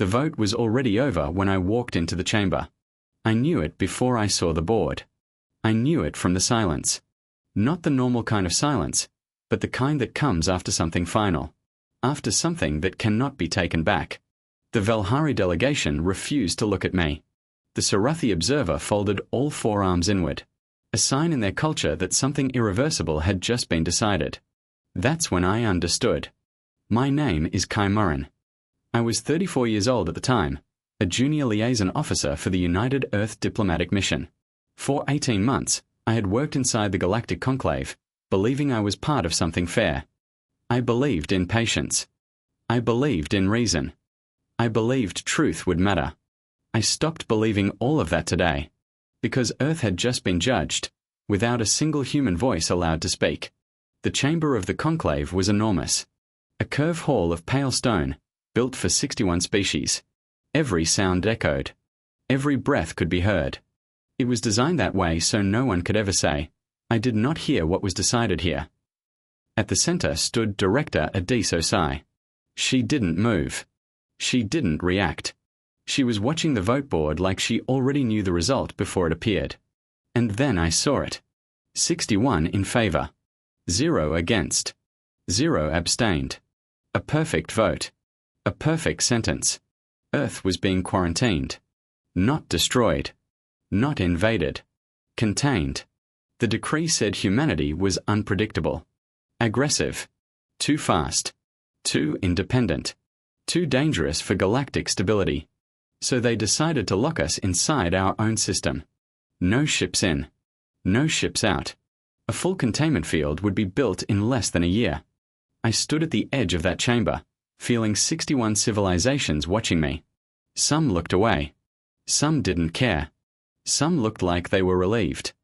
The vote was already over when I walked into the chamber. I knew it before I saw the board. I knew it from the silence. Not the normal kind of silence, but the kind that comes after something final. After something that cannot be taken back. The Velhari delegation refused to look at me. The Sarathi observer folded all forearms inward. A sign in their culture that something irreversible had just been decided. That's when I understood. My name is Kai Murrin. I was 34 years old at the time, a junior liaison officer for the United Earth Diplomatic Mission. For 18 months, I had worked inside the Galactic Conclave, believing I was part of something fair. I believed in patience. I believed in reason. I believed truth would matter. I stopped believing all of that today, because Earth had just been judged, without a single human voice allowed to speak. The chamber of the conclave was enormous. A curved hall of pale stone, built for 61 species. Every sound echoed. Every breath could be heard. It was designed that way so no one could ever say, I did not hear what was decided here. At the center stood Director Adise Osai. She didn't move. She didn't react. She was watching the vote board like she already knew the result before it appeared. And then I saw it. 61 in favor. 0 against. 0 abstained. A perfect vote. A perfect sentence. Earth was being quarantined. Not destroyed. Not invaded. Contained. The decree said humanity was unpredictable. Aggressive. Too fast. Too independent. Too dangerous for galactic stability. So they decided to lock us inside our own system. No ships in. No ships out. A full containment field would be built in less than a year. I stood at the edge of that chamber, feeling 61 civilizations watching me. Some looked away. Some didn't care. Some looked like they were relieved.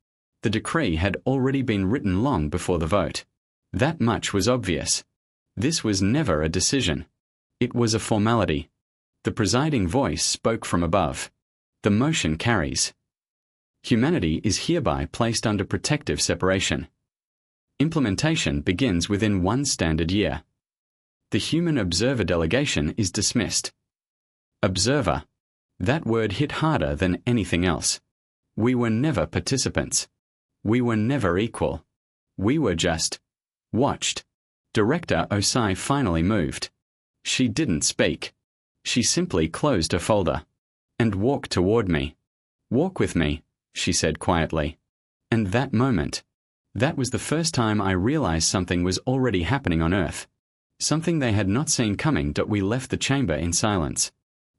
The decree had already been written long before the vote. That much was obvious. This was never a decision. It was a formality. The presiding voice spoke from above. The motion carries. Humanity is hereby placed under protective separation. Implementation begins within 1 standard year. The human observer delegation is dismissed. Observer. That word hit harder than anything else. We were never participants. We were never equal. We were just watched. Director Osai finally moved. She didn't speak. She simply closed her folder and walked toward me. Walk with me, she said quietly. And that moment, that was the first time I realized something was already happening on Earth. Something they had not seen coming. We left the chamber in silence.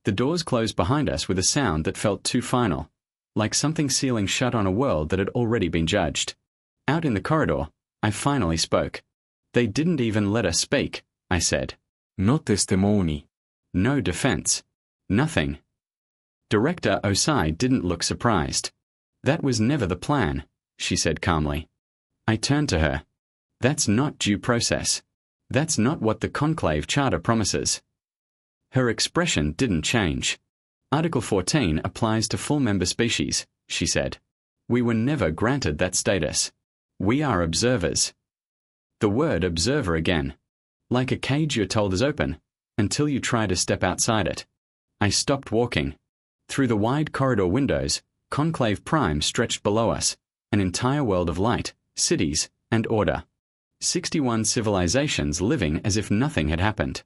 The doors closed behind us with a sound that felt too final, like something sealing shut on a world that had already been judged. Out in the corridor, I finally spoke. They didn't even let us speak, I said. No testimony. No defense. Nothing. Director Osai didn't look surprised. That was never the plan, she said calmly. I turned to her. That's not due process. That's not what the Conclave Charter promises. Her expression didn't change. Article 14 applies to full member species, she said. We were never granted that status. We are observers. The word observer again. Like a cage you're told is open, until you try to step outside it. I stopped walking. Through the wide corridor windows, Conclave Prime stretched below us, an entire world of light, cities, and order. 61 civilizations living as if nothing had happened.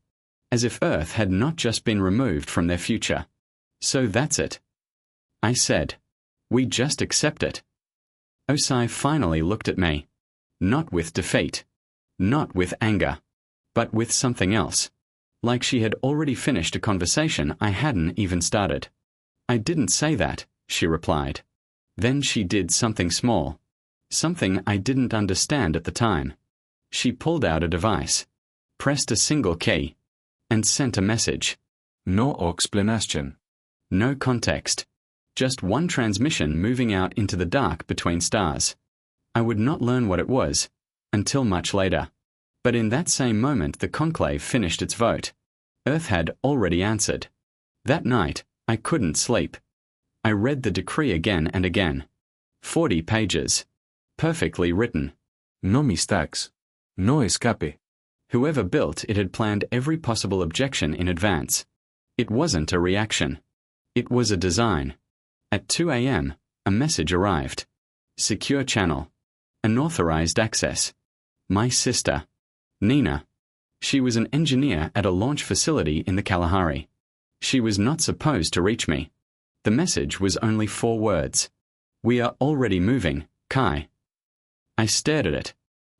As if Earth had not just been removed from their future. So that's it. I said. We just accept it. Osai finally looked at me. Not with defeat. Not with anger. But with something else. Like she had already finished a conversation I hadn't even started. I didn't say that, she replied. Then she did something small. Something I didn't understand at the time. She pulled out a device, pressed a single key, and sent a message. No explanation. No context. Just one transmission moving out into the dark between stars. I would not learn what it was, until much later. But in that same moment the conclave finished its vote. Earth had already answered. That night, I couldn't sleep. I read the decree again and again. 40 pages. Perfectly written. No mistakes. No escape. Whoever built it had planned every possible objection in advance. It wasn't a reaction. It was a design. At 2 a.m., a message arrived. Secure channel. Unauthorized access. My sister. Nina. She was an engineer at a launch facility in the Kalahari. She was not supposed to reach me. The message was only 4 words. We are already moving, Kai. I stared at it.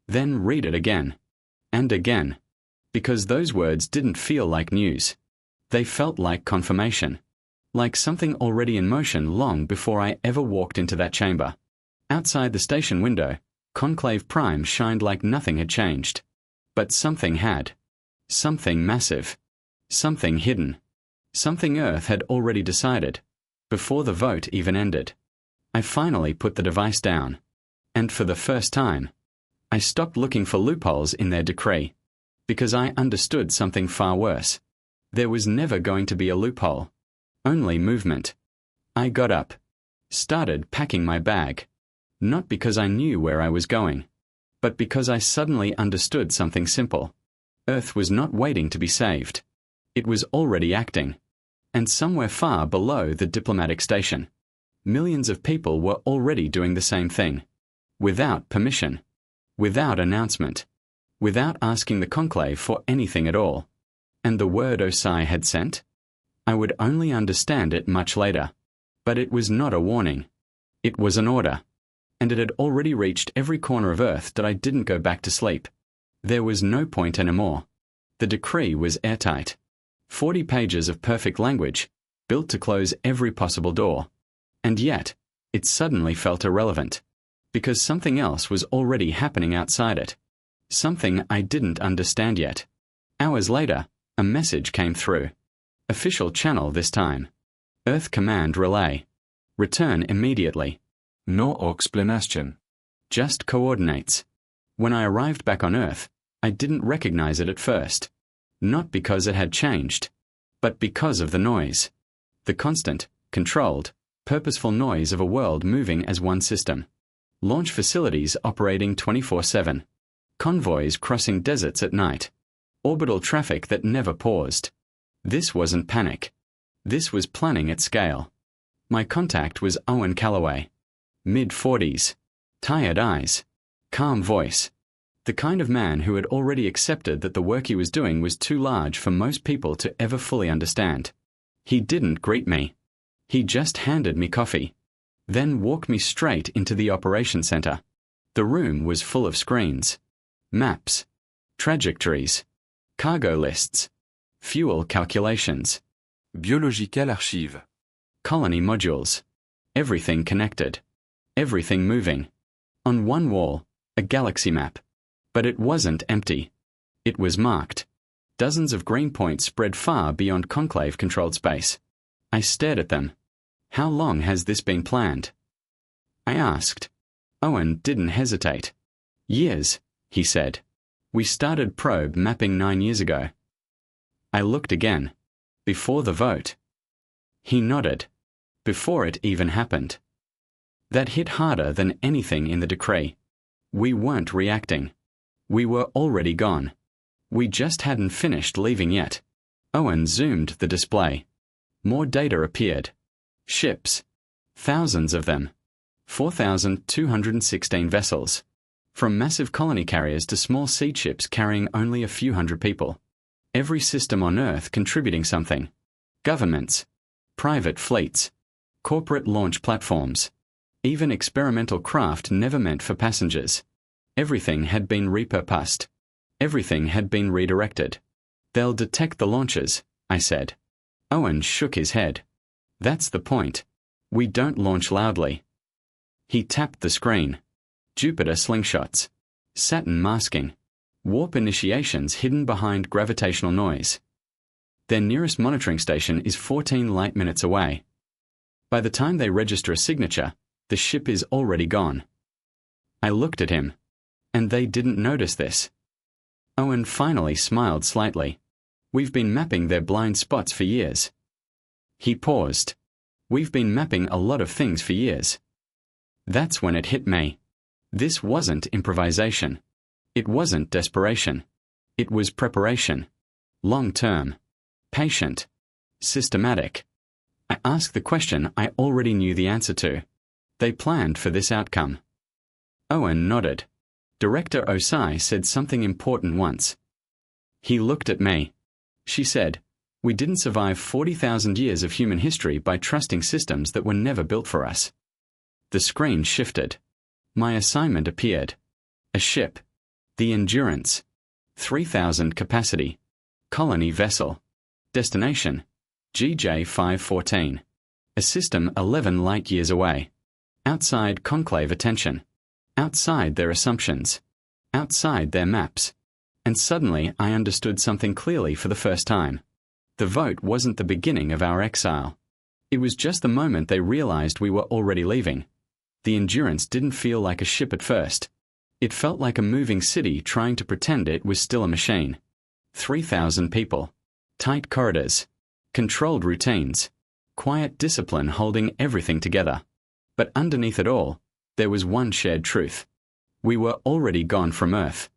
Then read it again. And again. Because those words didn't feel like news. They felt like confirmation. Like something already in motion long before I ever walked into that chamber. Outside the station window, Conclave Prime shined like nothing had changed. But something had. Something massive. Something hidden. Something Earth had already decided, before the vote even ended. I finally put the device down. And for the first time, I stopped looking for loopholes in their decree. Because I understood something far worse. There was never going to be a loophole. Only movement. I got up. Started packing my bag. Not because I knew where I was going, but because I suddenly understood something simple. Earth was not waiting to be saved. It was already acting. And somewhere far below the diplomatic station, millions of people were already doing the same thing. Without permission. Without announcement. Without asking the conclave for anything at all. And the word Osai had sent? I would only understand it much later. But it was not a warning. It was an order. And it had already reached every corner of Earth that I didn't go back to sleep. There was no point anymore. The decree was airtight. 40 pages of perfect language, built to close every possible door. And yet, it suddenly felt irrelevant. Because something else was already happening outside it. Something I didn't understand yet. Hours later, a message came through. Official channel this time. Earth Command Relay. Return immediately. No explanation. Just coordinates. When I arrived back on Earth, I didn't recognize it at first. Not because it had changed, but because of the noise. The constant, controlled, purposeful noise of a world moving as one system. Launch facilities operating 24/7. Convoys crossing deserts at night. Orbital traffic that never paused. This wasn't panic. This was planning at scale. My contact was Owen Calloway. Mid-40s. Tired eyes. Calm voice. The kind of man who had already accepted that the work he was doing was too large for most people to ever fully understand. He didn't greet me. He just handed me coffee. Then walked me straight into the operation center. The room was full of screens. Maps. Trajectories. Cargo lists. Fuel calculations. Biological archive. Colony modules. Everything connected. Everything moving. On one wall, a galaxy map. But it wasn't empty. It was marked. Dozens of green points spread far beyond conclave-controlled space. I stared at them. How long has this been planned? I asked. Owen didn't hesitate. Years, he said. We started probe mapping 9 years ago. I looked again. Before the vote. He nodded. Before it even happened. That hit harder than anything in the decree. We weren't reacting. We were already gone. We just hadn't finished leaving yet. Owen zoomed the display. More data appeared. Ships. Thousands of them. 4,216 vessels. From massive colony carriers to small seed ships carrying only a few hundred people. Every system on Earth contributing something. Governments. Private fleets. Corporate launch platforms. Even experimental craft never meant for passengers. Everything had been repurposed. Everything had been redirected. They'll detect the launches, I said. Owen shook his head. That's the point. We don't launch loudly. He tapped the screen. Jupiter slingshots. Saturn masking. Warp initiations hidden behind gravitational noise. Their nearest monitoring station is 14 light minutes away. By the time they register a signature, the ship is already gone. I looked at him. And they didn't notice this. Owen finally smiled slightly. We've been mapping their blind spots for years. He paused. We've been mapping a lot of things for years. That's when it hit me. This wasn't improvisation. It wasn't desperation. It was preparation. Long-term. Patient. Systematic. I asked the question I already knew the answer to. They planned for this outcome. Owen nodded. Director Osai said something important once. He looked at me. She said, "We didn't survive 40,000 years of human history by trusting systems that were never built for us." The screen shifted. My assignment appeared. A ship. The Endurance. 3,000 capacity. Colony vessel. Destination. GJ 514. A system 11 light-years away. Outside conclave attention. Outside their assumptions. Outside their maps. And suddenly I understood something clearly for the first time. The vote wasn't the beginning of our exile. It was just the moment they realized we were already leaving. The Endurance didn't feel like a ship at first. It felt like a moving city trying to pretend it was still a machine. 3,000 people. Tight corridors. Controlled routines. Quiet discipline holding everything together. But underneath it all, there was one shared truth. We were already gone from Earth.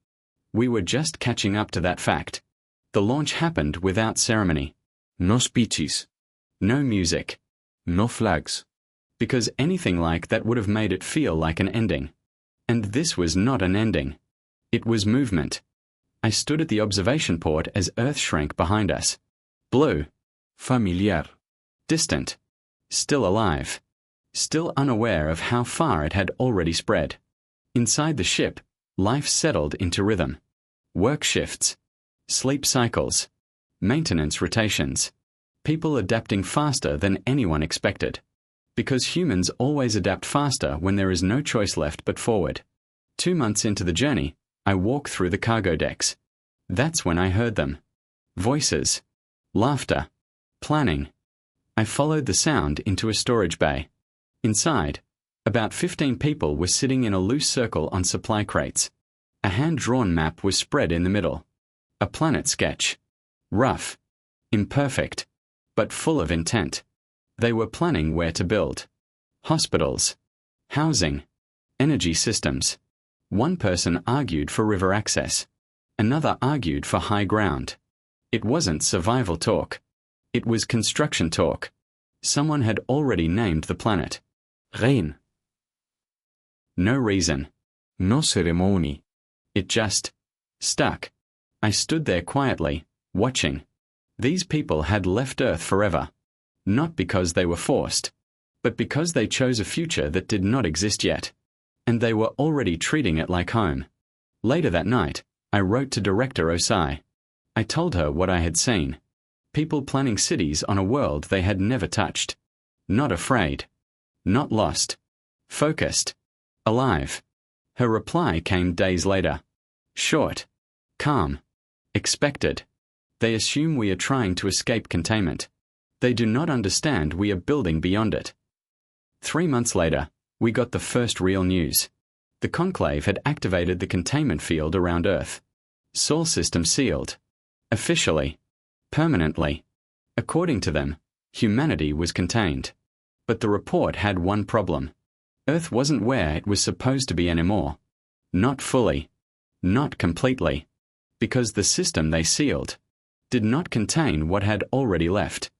We were just catching up to that fact. The launch happened without ceremony. No speeches. No music. No flags. Because anything like that would have made it feel like an ending. And this was not an ending. It was movement. I stood at the observation port as Earth shrank behind us. Blue. Familiar. Distant. Still alive. Still unaware of how far it had already spread. Inside the ship, life settled into rhythm. Work shifts. Sleep cycles. Maintenance rotations. People adapting faster than anyone expected. Because humans always adapt faster when there is no choice left but forward. 2 months into the journey, I walked through the cargo decks. That's when I heard them. Voices. Laughter. Planning. I followed the sound into a storage bay. Inside, about 15 people were sitting in a loose circle on supply crates. A hand-drawn map was spread in the middle. A planet sketch. Rough. Imperfect. But full of intent. They were planning where to build. Hospitals. Housing. Energy systems. One person argued for river access. Another argued for high ground. It wasn't survival talk. It was construction talk. Someone had already named the planet. Rein. No reason. No ceremony. It just stuck. I stood there quietly, watching. These people had left Earth forever. Not because they were forced, but because they chose a future that did not exist yet. And they were already treating it like home. Later that night, I wrote to Director Osai. I told her what I had seen. People planning cities on a world they had never touched. Not afraid. Not lost. Focused. Alive. Her reply came days later. Short. Calm. Expected. They assume we are trying to escape containment. They do not understand we are building beyond it. 3 months later, we got the first real news. The Conclave had activated the containment field around Earth. Sol system sealed. Officially. Permanently. According to them, humanity was contained. But the report had one problem. Earth wasn't where it was supposed to be anymore. Not fully. Not completely. Because the system they sealed did not contain what had already left.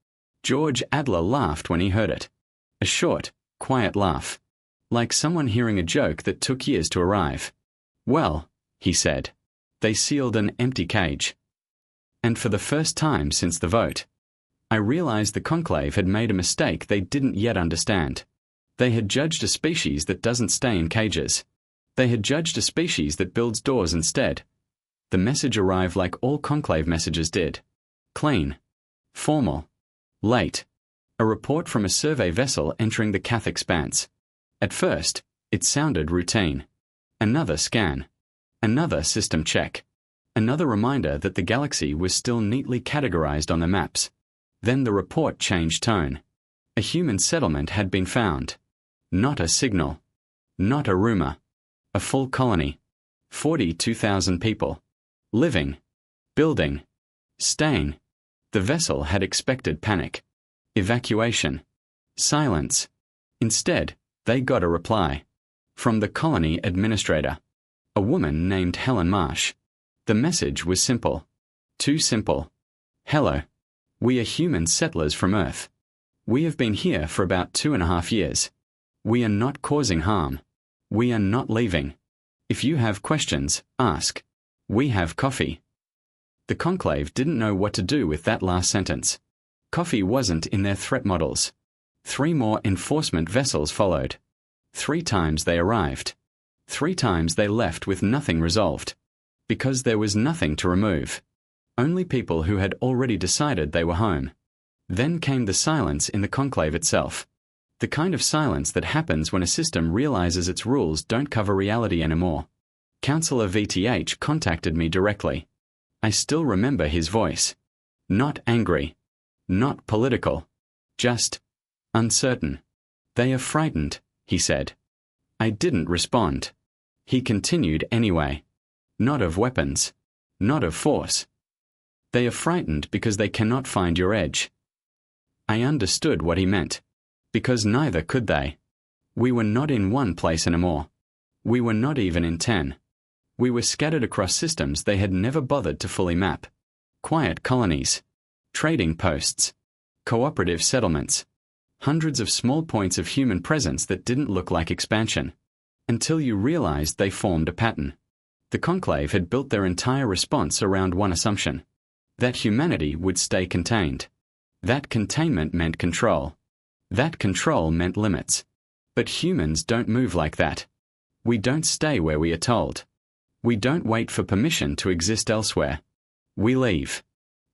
George Adler laughed when he heard it. A short, quiet laugh. Like someone hearing a joke that took years to arrive. Well, he said, they sealed an empty cage. And for the first time since the vote, I realized the Conclave had made a mistake they didn't yet understand. They had judged a species that doesn't stay in cages. They had judged a species that builds doors instead. The message arrived like all Conclave messages did. Clean. Formal. Late. A report from a survey vessel entering the Cath Expanse. At first, it sounded routine. Another scan. Another system check. Another reminder that the galaxy was still neatly categorized on the maps. Then the report changed tone. A human settlement had been found. Not a signal. Not a rumor. A full colony. 42,000 people. Living. Building. Staying. The vessel had expected panic. Evacuation. Silence. Instead, they got a reply. From the colony administrator. A woman named Helen Marsh. The message was simple. Too simple. Hello. We are human settlers from Earth. We have been here for about 2.5 years. We are not causing harm. We are not leaving. If you have questions, ask. We have coffee." The Conclave didn't know what to do with that last sentence. Coffee wasn't in their threat models. 3 more enforcement vessels followed. 3 times they arrived. 3 times they left with nothing resolved. Because there was nothing to remove. Only people who had already decided they were home. Then came the silence in the Conclave itself. The kind of silence that happens when a system realizes its rules don't cover reality anymore. Counselor VTH contacted me directly. I still remember his voice. Not angry. Not political. Just uncertain. "They are frightened," he said. I didn't respond. He continued anyway. "Not of weapons. Not of force. They are frightened because they cannot find your edge." I understood what he meant. Because neither could they. We were not in one place anymore. We were not even in 10. We were scattered across systems they had never bothered to fully map. Quiet colonies. Trading posts. Cooperative settlements. Hundreds of small points of human presence that didn't look like expansion. Until you realized they formed a pattern. The Conclave had built their entire response around one assumption. That humanity would stay contained. That containment meant control. That control meant limits. But humans don't move like that. We don't stay where we are told. We don't wait for permission to exist elsewhere. We leave.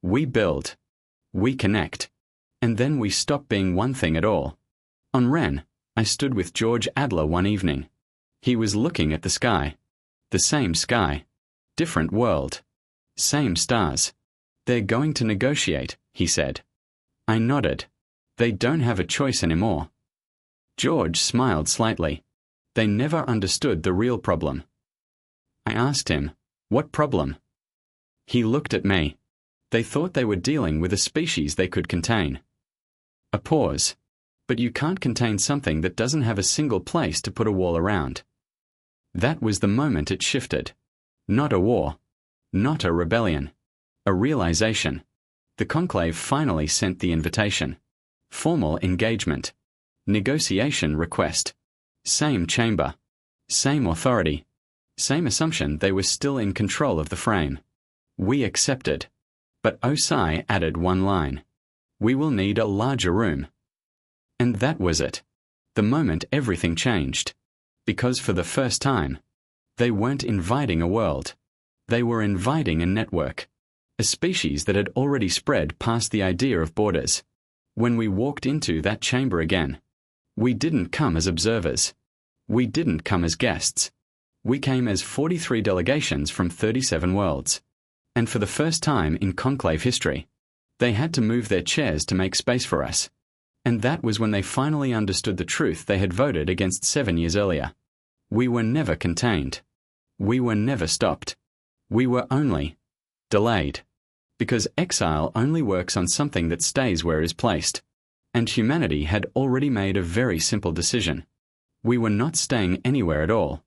We build. We connect. And then we stop being one thing at all. On Ren, I stood with George Adler one evening. He was looking at the sky. The same sky. Different world. Same stars. "They're going to negotiate," he said. I nodded. "They don't have a choice anymore." George smiled slightly. They never understood the real problem. I asked him, "What problem?" He looked at me. They thought they were dealing with a species they could contain. A pause. But you can't contain something that doesn't have a single place to put a wall around. That was the moment it shifted. Not a war. Not a rebellion. A realization. The Conclave finally sent the invitation. Formal engagement. Negotiation request. Same chamber. Same authority. Same assumption they were still in control of the frame. We accepted. But OSI added one line. "We will need a larger room." And that was it. The moment everything changed. Because for the first time, they weren't inviting a world. They were inviting a network. A species that had already spread past the idea of borders. When we walked into that chamber again, we didn't come as observers. We didn't come as guests. We came as 43 delegations from 37 worlds. And for the first time in Conclave history, they had to move their chairs to make space for us. And that was when they finally understood the truth they had voted against 7 years earlier. We were never contained. We were never stopped. We were only delayed. Because Exile only works on something that stays where it is placed. And humanity had already made a very simple decision. We were not staying anywhere at all.